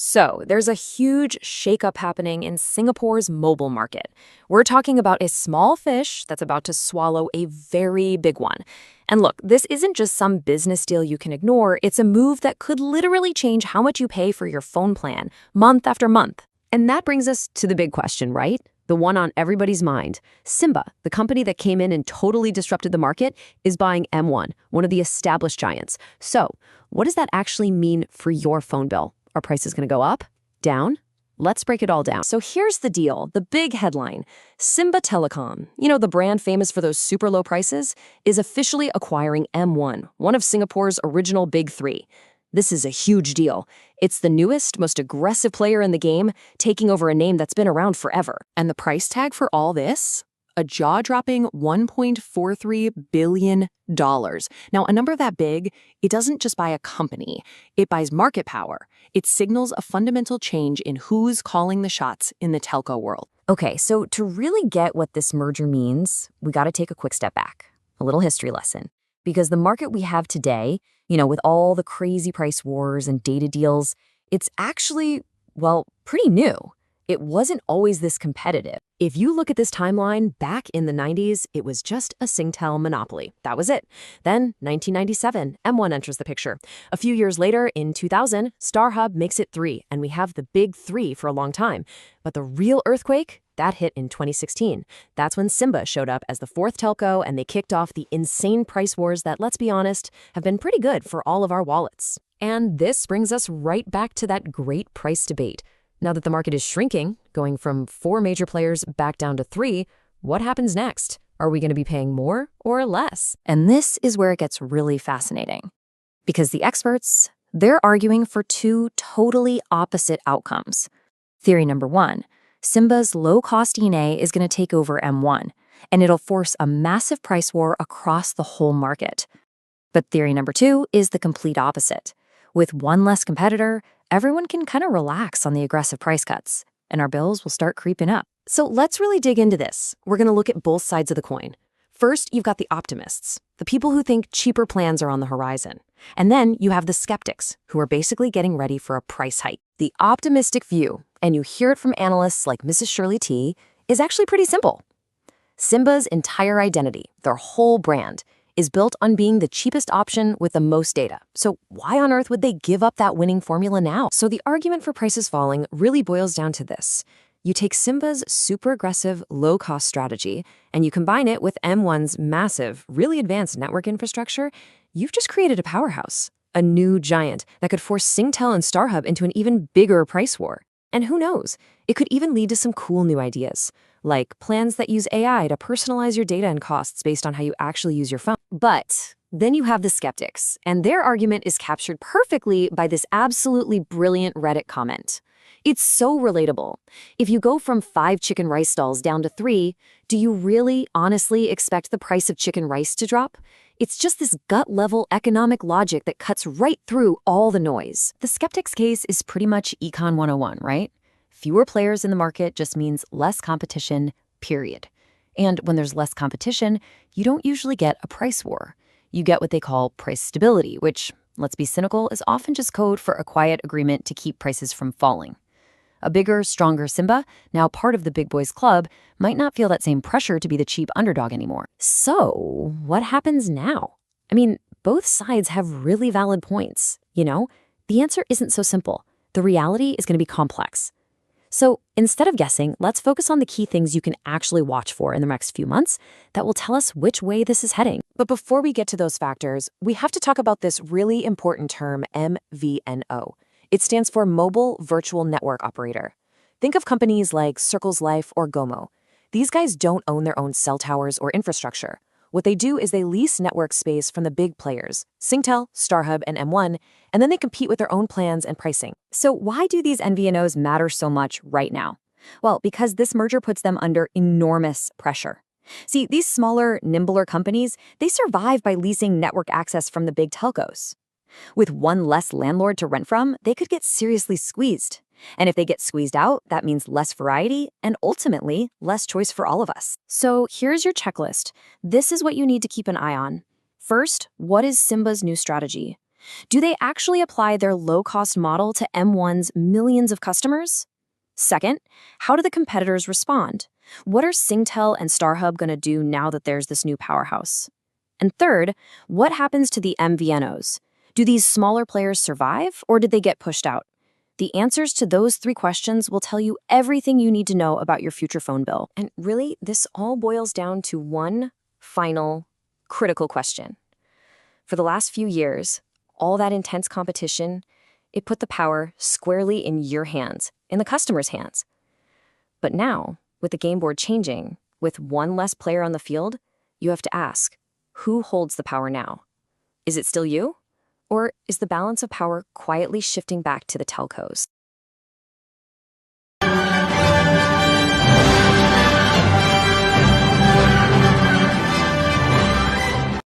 So, there's a huge shakeup happening in Singapore's mobile market. We're talking about a small fish that's about to swallow a very big one. And look, this isn't just some business deal you can ignore, it's a move that could literally change how much you pay for your phone plan, month after month. And that brings us to the big question, right? The one on everybody's mind. Simba, the company that came in and totally disrupted the market, is buying M1, one of the established giants. So, what does that actually mean for your phone bill? Are prices going to go up? Down? Let's break it all down. So here's the deal, the big headline. Simba Telecom, the brand famous for those super low prices, is officially acquiring M1, one of Singapore's original big three. This is a huge deal. It's the newest, most aggressive player in the game, taking over a name that's been around forever. And the price tag for all this? A jaw-dropping $1.43 billion. Now, a number that big, it doesn't just buy a company. It buys market power. It signals a fundamental change in who's calling the shots in the telco world. Okay, so to really get what this merger means, we got to take a quick step back, a little history lesson. Because the market we have today, with all the crazy price wars and data deals, it's actually, pretty new. It wasn't always this competitive. If you look at this timeline, back in the 90s, it was just a Singtel monopoly. That was it. Then, 1997, M1 enters the picture. A few years later, in 2000, StarHub makes it 3, and we have the big 3 for a long time. But the real earthquake, that hit in 2016. That's when Simba showed up as the 4th telco, and they kicked off the insane price wars that, let's be honest, have been pretty good for all of our wallets. And this brings us right back to that great price debate. Now that the market is shrinking, going from 4 major players back down to 3, what happens next? Are we going to be paying more or less? And this is where it gets really fascinating. Because the experts, they're arguing for 2 totally opposite outcomes. Theory number 1, Simba's low-cost ENA is going to take over M1, and it'll force a massive price war across the whole market. But theory number 2 is the complete opposite. With one less competitor, everyone can kind of relax on the aggressive price cuts, and our bills will start creeping up. So let's really dig into this. We're going to look at both sides of the coin. First, you've got the optimists, the people who think cheaper plans are on the horizon. And then you have the skeptics, who are basically getting ready for a price hike. The optimistic view, and you hear it from analysts like Mrs. Shirley T, is actually pretty simple. Simba's entire identity, their whole brand, is built on being the cheapest option with the most data. So why on earth would they give up that winning formula now? So the argument for prices falling really boils down to this. You take Simba's super aggressive, low-cost strategy, and you combine it with M1's massive, really advanced network infrastructure, you've just created a powerhouse, a new giant that could force Singtel and StarHub into an even bigger price war. And who knows, it could even lead to some cool new ideas, like plans that use AI to personalize your data and costs based on how you actually use your phone. But then you have the skeptics, and their argument is captured perfectly by this absolutely brilliant Reddit comment. It's so relatable. If you go from 5 chicken rice stalls down to 3, do you really, honestly expect the price of chicken rice to drop? It's just this gut-level economic logic that cuts right through all the noise. The skeptic's case is pretty much Econ 101, right? Fewer players in the market just means less competition, period. And when there's less competition, you don't usually get a price war. You get what they call price stability, which, let's be cynical, is often just code for a quiet agreement to keep prices from falling. A bigger, stronger Simba, now part of the big boys club, might not feel that same pressure to be the cheap underdog anymore. So, what happens now? I mean, both sides have really valid points, The answer isn't so simple. The reality is going to be complex. So, instead of guessing, let's focus on the key things you can actually watch for in the next few months that will tell us which way this is heading. But before we get to those factors, we have to talk about this really important term, MVNO. It stands for Mobile Virtual Network Operator. Think of companies like Circles Life or Gomo. These guys don't own their own cell towers or infrastructure. What they do is they lease network space from the big players, Singtel, StarHub, and M1, and then they compete with their own plans and pricing. So why do these MVNOs matter so much right now? Well, because this merger puts them under enormous pressure. See, these smaller, nimbler companies, they survive by leasing network access from the big telcos. With one less landlord to rent from, they could get seriously squeezed. And if they get squeezed out, that means less variety and ultimately less choice for all of us. So here's your checklist. This is what you need to keep an eye on. First, what is Simba's new strategy? Do they actually apply their low-cost model to M1's millions of customers? Second, how do the competitors respond? What are Singtel and StarHub going to do now that there's this new powerhouse? And third, what happens to the MVNOs? Do these smaller players survive, or did they get pushed out? The answers to those three questions will tell you everything you need to know about your future phone bill. And really, this all boils down to one final, critical question. For the last few years, all that intense competition, it put the power squarely in your hands, in the customer's hands. But now, with the game board changing, with one less player on the field, you have to ask, who holds the power now? Is it still you? Or is the balance of power quietly shifting back to the telcos?